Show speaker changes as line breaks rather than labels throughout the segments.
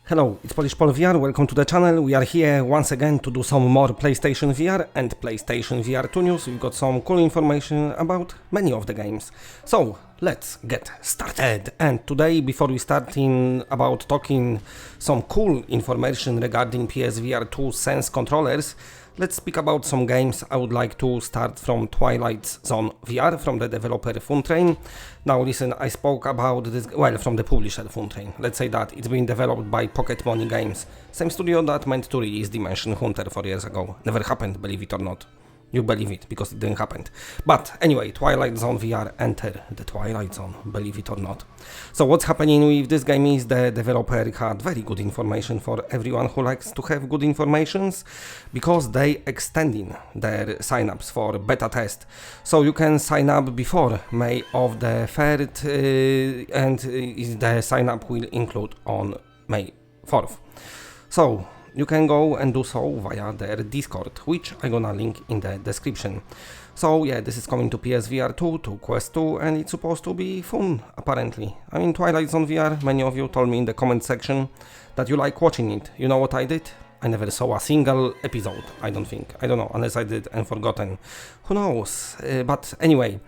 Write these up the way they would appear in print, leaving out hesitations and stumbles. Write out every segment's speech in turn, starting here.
Hello, it's Polish Pol VR, welcome to the channel. We are here once again to do some more PlayStation VR and PlayStation VR 2 news. We've got some cool information about many of the games. So, let's get started. And today, before we start about talking some cool information regarding PSVR 2 Sense controllers, let's speak about some games. I would like to start from Twilight Zone VR from the developer Funtrain. Now listen, I spoke about this, well, from the publisher Funtrain. Let's say that it's been developed by Pocket Money Games, same studio that meant to release Dimension Hunter 4 years ago. Never happened, believe it or not. You believe it, because it didn't happen. But anyway, Twilight Zone VR, enter the Twilight Zone, believe it or not. So what's happening with this game is the developer had very good information for everyone who likes to have good informations, because they extending their sign-ups for beta test. So you can sign up before May of the 3rd, and the sign-up will include on May 4th. So you can go and do so via their Discord, which I'm gonna link in the description. So yeah, this is coming to PSVR 2, to Quest 2, and it's supposed to be fun, apparently. I mean, Twilight Zone VR, many of you told me in the comment section that you like watching it. You know what I did? I never saw a single episode, I don't think. I don't know, unless I did and forgotten. Who knows? But anyway,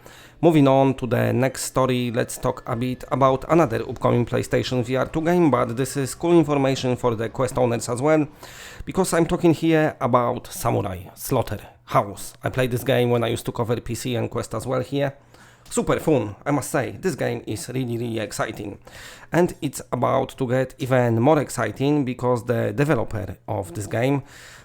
moving on to the next story, let's talk a bit about another upcoming PlayStation VR 2 game, but this is cool information for the Quest owners as well, because I'm talking here about Samurai Slaughterhouse. I played this game when I used to cover PC and Quest as well here. Super fun, I must say. This game is really exciting, and it's about to get even more exciting because the developer of this game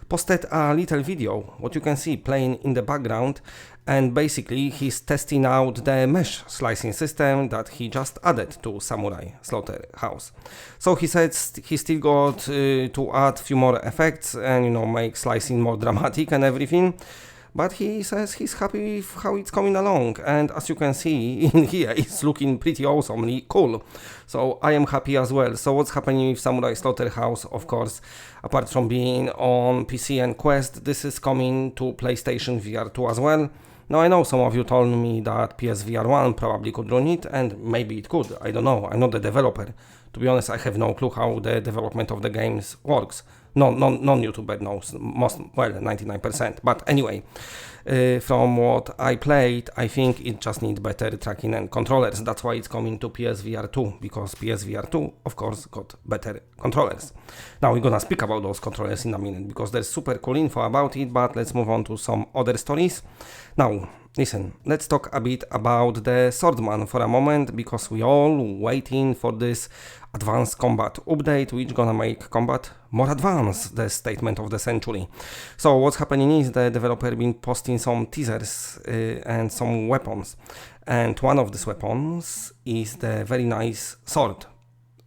posted a little video, what you can see playing in the background, and basically he's testing out the mesh slicing system that he just added to Samurai Slaughterhouse. So he says he still got to add few more effects and, you know, make slicing more dramatic and everything. But he says he's happy with how it's coming along, and as you can see in here, it's looking pretty awesomely cool. So I am happy as well. So what's happening with Samurai Slaughterhouse, of course, apart from being on PC and Quest, this is coming to PlayStation VR 2 as well. Now I know some of you told me that PSVR 1 probably could run it, and maybe it could, I don't know, I'm not the developer. To be honest, I have no clue how the development of the games works. Non-YouTuber knows, most, well, 99%. But anyway, from what I played, I think it just needs better tracking and controllers. That's why it's coming to PSVR 2, because PSVR 2, of course, got better controllers. Now we're gonna speak about those controllers in a minute, because there's super cool info about it, but let's move on to some other stories. Now, listen, let's talk a bit about the Swordsman for a moment, because we all waiting for this Advanced Combat update, which gonna make combat more advanced, the statement of the century. So what's happening is the developer been posting some teasers and some weapons, and one of these weapons is the very nice sword.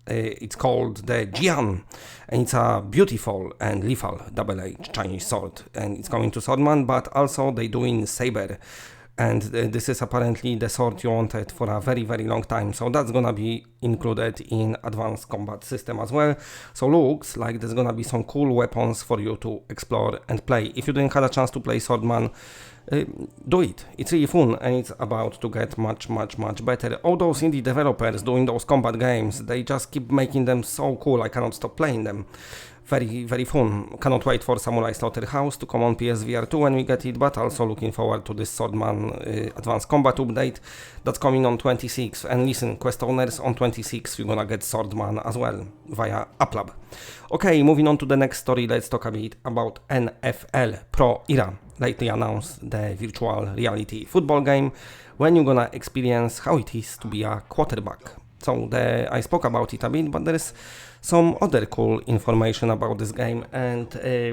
It's called the Jian, and it's a beautiful and lethal double-edged Chinese sword, and it's coming to Swordsman, but also they doing saber. And this is apparently the sword you wanted for a very long time, so that's gonna be included in Advanced Combat system as well. So looks like there's gonna be some cool weapons for you to explore and play. If you didn't have a chance to play Swordsman, do it. It's really fun, and it's about to get much better. All those indie developers doing those combat games, they just keep making them so cool, I cannot stop playing them. Very fun. Cannot wait for Samurai Slaughterhouse to come on PSVR 2 when we get it, but also looking forward to this Swordsman Advanced Combat update that's coming on 26th. And listen, Quest owners, on 26th we're gonna get Swordsman as well via AppLab. Okay, moving on to the next story, let's talk a bit about NFL Pro Era. Lately announced the virtual reality football game when you're gonna experience how it is to be a quarterback. So I spoke about it a bit, but there's some other cool information about this game, and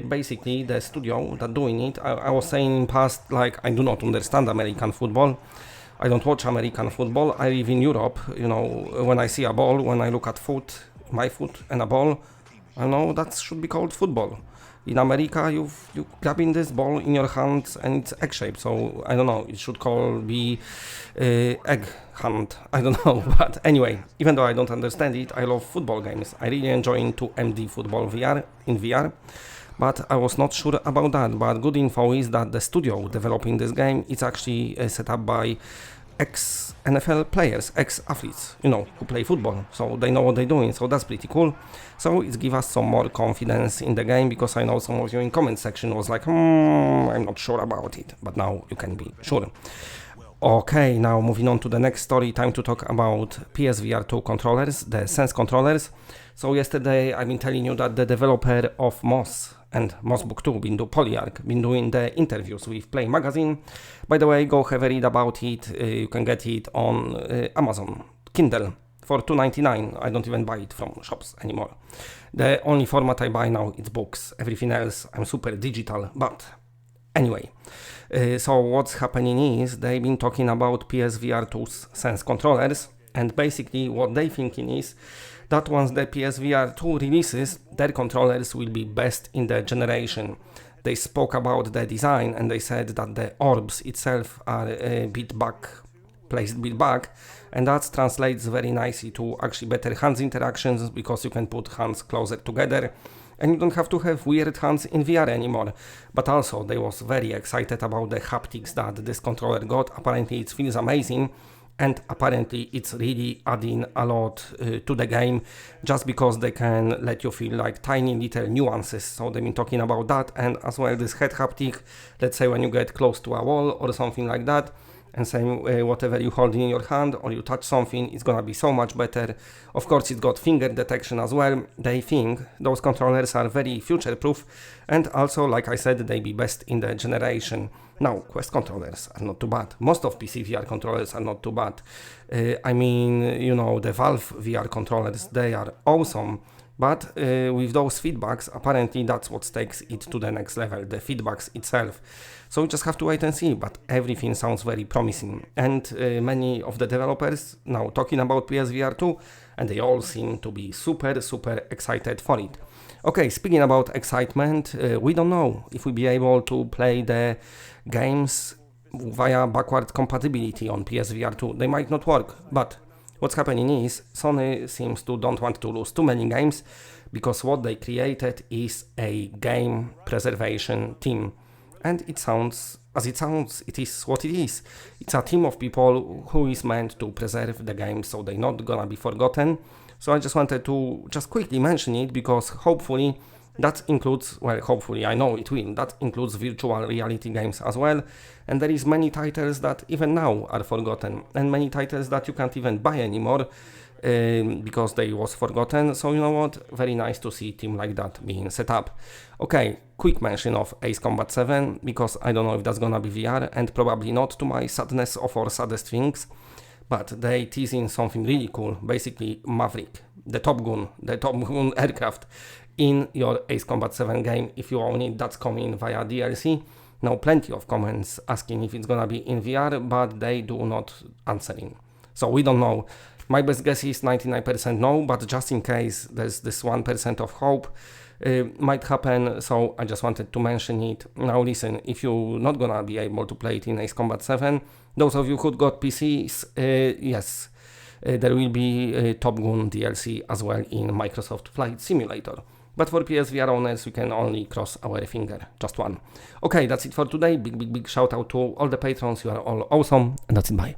basically the studio that doing it, I was saying in past, like, I do not understand American football. I don't watch American football. I live in Europe, you know, when I see a ball, when I look at my foot and a ball, I know that should be called football. In America, you grabbing this ball in your hands and it's egg-shaped, so I don't know, it should be egg hand, I don't know, but anyway, even though I don't understand it, I love football games. I really enjoy into MD Football VR, in VR, but I was not sure about that. But good info is that the studio developing this game is actually set up by ex-NFL players, ex-athletes, you know, who play football, so they know what they're doing, so that's pretty cool. So it gives us some more confidence in the game, because I know some of you in comment section was like, I'm not sure about it, but now you can be sure. Okay, now moving on to the next story, time to talk about PSVR 2 controllers, the Sense controllers. So yesterday I've been telling you that the developer of Moss and Moss Book 2, Polyarc, been doing the interviews with Play Magazine. By the way, go have a read about it. You can get it on Amazon Kindle for $2.99. I don't even buy it from shops anymore. The only format I buy now is books. Everything else I'm super digital, but anyway. So what's happening is they've been talking about PSVR 2's Sense controllers, and basically what they thinking is that once the PSVR 2 releases, their controllers will be best in the generation. They spoke about the design, and they said that the orbs itself are placed bit back, and that translates very nicely to actually better hands interactions, because you can put hands closer together and you don't have to have weird hands in VR anymore. But also they was very excited about the haptics that this controller got. Apparently it feels amazing, and apparently it's really adding a lot to the game, just because they can let you feel like tiny little nuances. So they've been talking about that, and as well this head haptic, let's say when you get close to a wall or something like that, and same whatever you hold in your hand or you touch something, it's gonna be so much better. Of course it's got finger detection as well. They think those controllers are very future proof, and also like I said, they be best in the generation. Now Quest controllers are not too bad. Most of PC VR controllers are not too bad. I mean, you know, the Valve VR controllers, they are awesome. But with those feedbacks, apparently that's what takes it to the next level, the feedbacks itself. So we just have to wait and see, but everything sounds very promising. And many of the developers now talking about PSVR 2, and they all seem to be super excited for it. Okay, speaking about excitement, we don't know if we'll be able to play the games via backward compatibility on PSVR 2. They might not work, but what's happening is Sony seems to don't want to lose too many games, because what they created is a game preservation team. And it sounds as it sounds, it is what it is. It's a team of people who is meant to preserve the game, so they're not gonna be forgotten. So I just wanted to just quickly mention it, because hopefully that includes, well, hopefully, I know it will, that includes virtual reality games as well. And there is many titles that even now are forgotten, and many titles that you can't even buy anymore because they was forgotten. So you know what, very nice to see a team like that being set up. Okay, quick mention of Ace Combat 7, because I don't know if that's gonna be VR, and probably not, to my sadness of all saddest things. But they teasing something really cool, basically Maverick, the Top Gun aircraft in your Ace Combat 7 game. If you own it, that's coming via DLC. Now plenty of comments asking if it's gonna be in VR, but they do not answering. So we don't know. My best guess is 99% no, but just in case there's this 1% of hope, might happen, so I just wanted to mention it. Now listen, if you're not gonna be able to play it in Ace Combat 7, those of you who got PCs, yes, there will be Top Gun DLC as well in Microsoft Flight Simulator. But for PSVR owners, we can only cross our finger, just one. Okay, that's it for today. Big shout out to all the patrons, you are all awesome, and that's it, bye.